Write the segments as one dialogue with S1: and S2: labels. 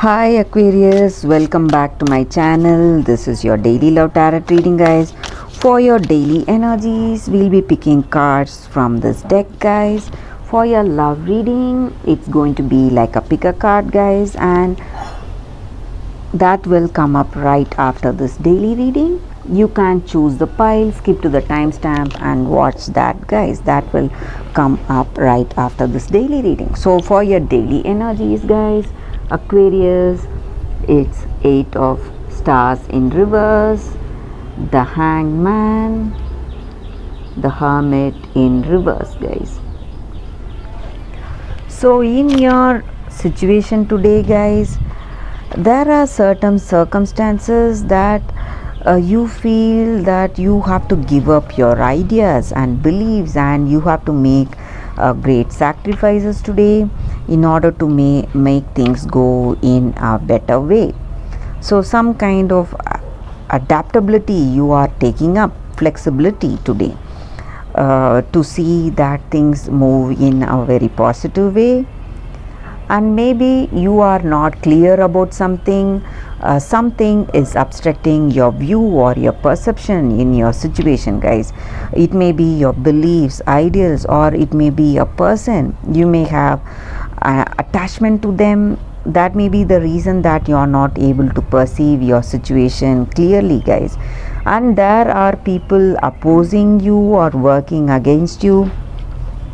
S1: Hi Aquarius, welcome back to my channel. This is your daily love tarot reading, guys. For your daily energies, we'll be picking cards from this deck, guys. For your love reading, it's going to be like a pick a card, guys, and that will come up right after this daily reading. You can choose the pile, skip to the timestamp and watch that, guys. That will come up right after this daily reading. So for your daily energies, guys, Aquarius, it's 8 of stars in reverse, the hangman, the hermit in reverse, guys. So in your situation today, guys, there are certain circumstances that you feel that you have to give up your ideas and beliefs, and you have to make great sacrifices today in order to make things go in a better way. So some kind of adaptability you are taking up, flexibility today, to see that things move in a very positive way. And maybe you are not clear about something, something is obstructing your view or your perception in your situation, guys. It may be your beliefs, ideals, or it may be a person. You may have attachment to them. That may be the reason that you are not able to perceive your situation clearly, guys. And there are people opposing you or working against you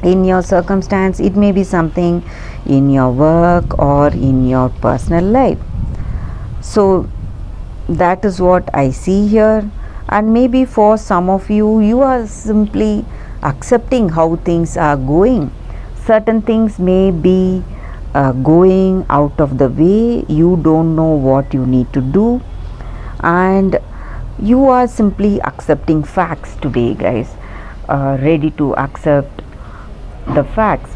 S1: in your circumstance. It may be something in your work or in your personal life. So that is what I see here. And maybe for some of you, you are simply accepting how things are going. Certain things may be going out of the way. You don't know what you need to do, and you are simply accepting facts today, guys. Ready to accept the facts.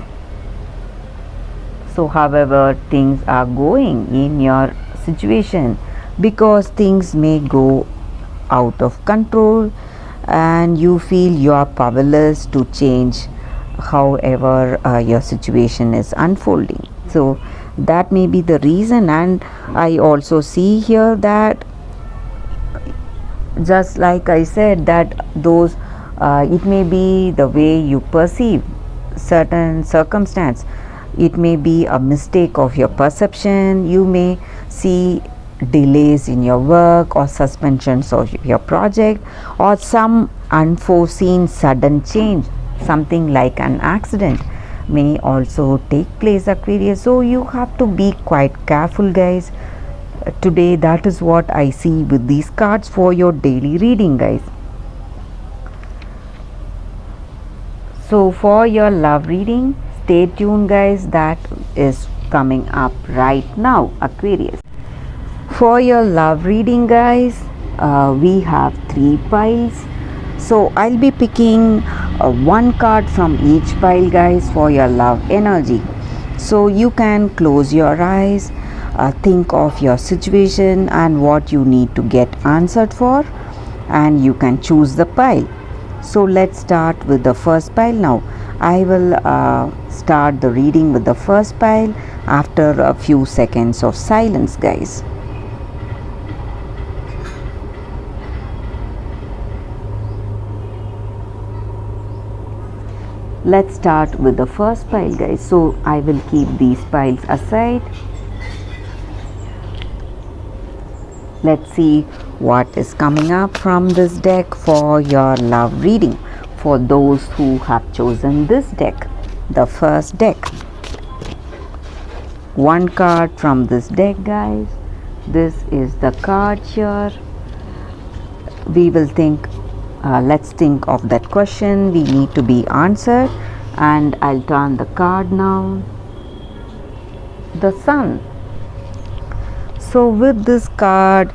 S1: So however things are going in your situation, because things may go out of control and you feel you are powerless to change however your situation is unfolding. So that may be the reason. And I also see here that, just like I said, that those it may be the way you perceive certain circumstance. It may be a mistake of your perception. You may see delays in your work or suspensions of your project, or some unforeseen sudden change. Something like an accident may also take place, Aquarius. So you have to be quite careful, guys, today. That is what I see with these cards for your daily reading, guys. So for your love reading, stay tuned, guys. That is coming up right now, Aquarius. For your love reading, guys, we have 3 piles. So I'll be picking one card from each pile, guys, for your love energy. So you can close your eyes, think of your situation and what you need to get answered for, and you can choose the pile. So let's start with the first pile now. I will start the reading with the first pile after a few seconds of silence, guys. Let's start with the first pile, guys. So I will keep these piles aside. Let's see what is coming up from this deck for your love reading, for those who have chosen this deck, the first deck. One card from this deck, guys. This is the card here. We will think, let's think of that question we need to be answered, and I'll turn the card now. The Sun. So with this card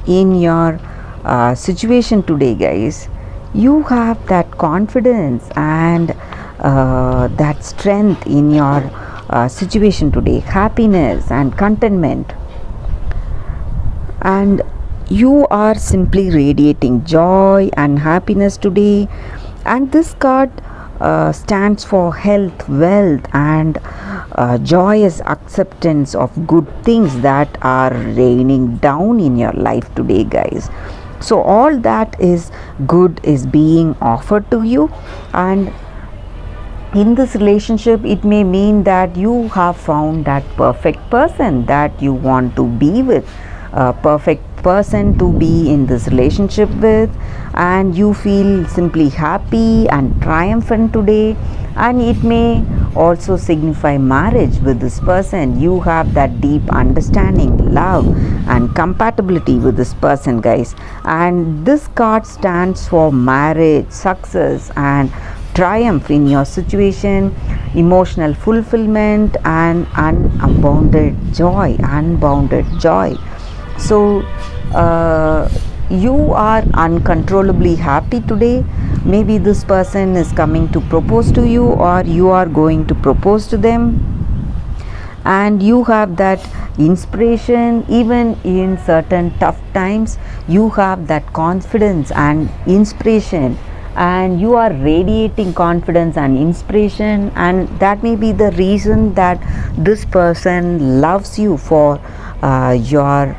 S1: in your situation today, guys, you have that confidence and that strength in your situation today, happiness and contentment, and you are simply radiating joy and happiness today. And this card stands for health, wealth, and joyous acceptance of good things that are raining down in your life today, guys. So all that is good is being offered to you, and in this relationship it may mean that you have found that perfect person that you want to be with, a perfect person to be in this relationship with, and you feel simply happy and triumphant today. And it may also signify marriage with this person. You have that deep understanding, love, and compatibility with this person, guys. And this card stands for marriage, success, and triumph in your situation, emotional fulfillment, and unbounded joy. So you are uncontrollably happy today. Maybe this person is coming to propose to you, or you are going to propose to them, and you have that inspiration. Even in certain tough times, you have that confidence and inspiration, and you are radiating confidence and inspiration, and that may be the reason that this person loves you for your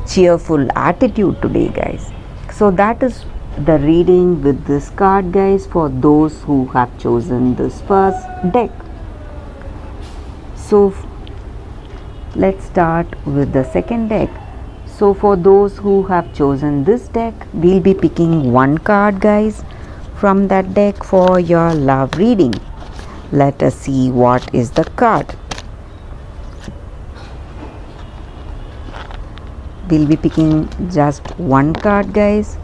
S1: cheerful attitude today, guys. So that is the reading with this card, guys, for those who have chosen this first deck. So let's start with the second deck. So for those who have chosen this deck, we'll be picking one card, guys, from that deck for your love reading. Let us see what is the card. We'll be picking just one card, guys.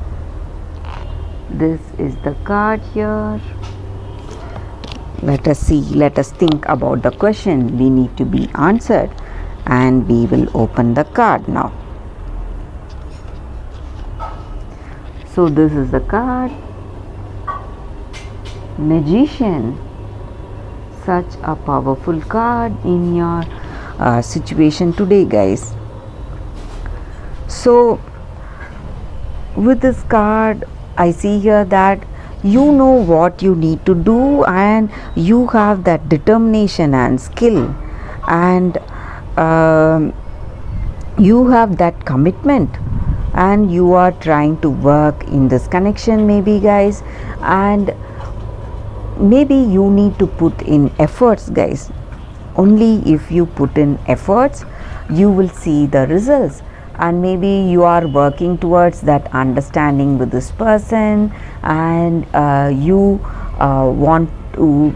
S1: This is the card here. Let us see, let us think about the question we need to be answered, and we will open the card now. So this is the card, Magician. Such a powerful card in your situation today, guys. So with this card, I see here that you know what you need to do, and you have that determination and skill, and you have that commitment, and you are trying to work in this connection, maybe, guys. And maybe you need to put in efforts, guys. Only if you put in efforts, you will see the results. And maybe you are working towards that understanding with this person, and you want to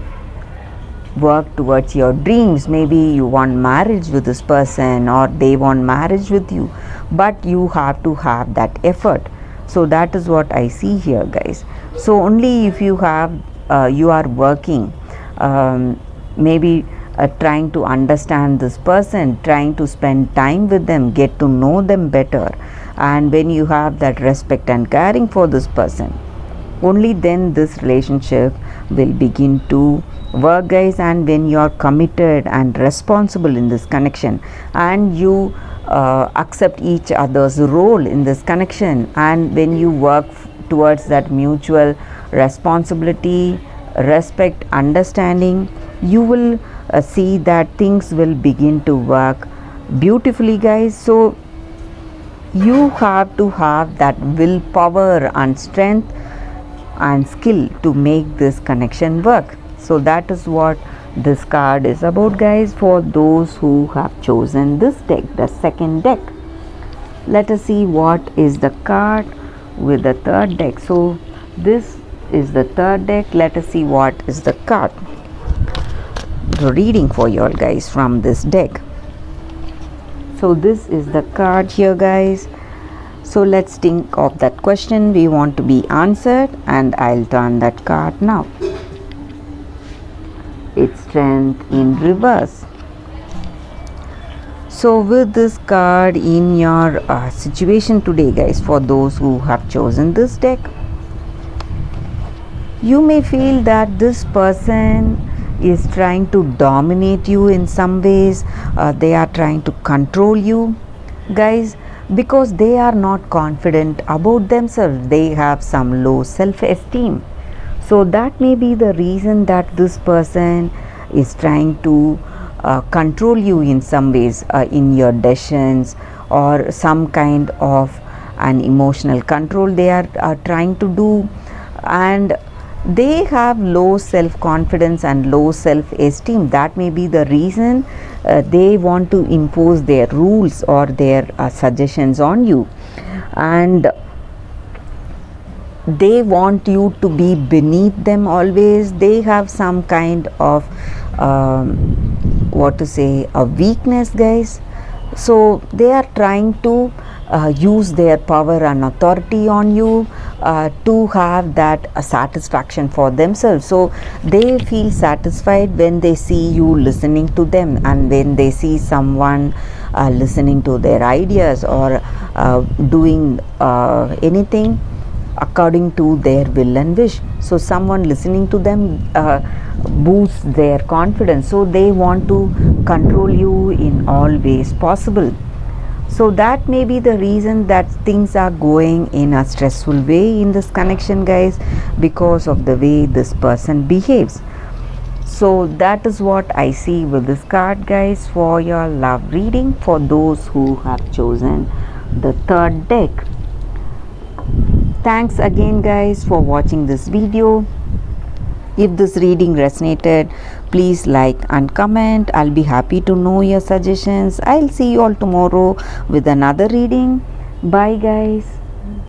S1: work towards your dreams. Maybe you want marriage with this person, or they want marriage with you, but you have to have that effort. So that is what I see here, guys. So only if you have you are working, maybe trying to understand this person, trying to spend time with them, get to know them better, and when you have that respect and caring for this person, only then this relationship will begin to work, guys. And when you are committed and responsible in this connection, and you accept each other's role in this connection, and when you work towards that mutual responsibility, respect, understanding, you will see that things will begin to work beautifully, guys. So you have to have that willpower and strength and skill to make this connection work. So that is what this card is about, guys, for those who have chosen this deck, the second deck. Let us see what is the card with the third deck. So this is the third deck. Let us see what is the card, the reading for you all, guys, from this deck. So this is the card here, guys. So let's think of that question we want to be answered, and I'll turn that card now. It's Strength in reverse. So with this card in your situation today, guys, for those who have chosen this deck, you may feel that this person is trying to dominate you in some ways. They are trying to control you, guys, because they are not confident about themselves. They have some low self-esteem. So that may be the reason that this person is trying to control you in some ways, in your decisions, or some kind of an emotional control they are trying to do. And they have low self confidence and low self esteem. That may be the reason they want to impose their rules or their suggestions on you, and they want you to be beneath them always. They have some kind of what to say, a weakness, guys. So they are trying to use their power and authority on you to have that satisfaction for themselves. So they feel satisfied when they see you listening to them, and when they see someone listening to their ideas, or doing anything according to their will and wish. So someone listening to them boosts their confidence, so they want to control you in all ways possible. So that may be the reason that things are going in a stressful way in this connection, guys, because of the way this person behaves. So that is what I see with this card, guys, for your love reading, for those who have chosen the third deck. Thanks again, guys, for watching this video. If this reading resonated, please like and comment. I'll be happy to know your suggestions. I'll see you all tomorrow with another reading. Bye, guys.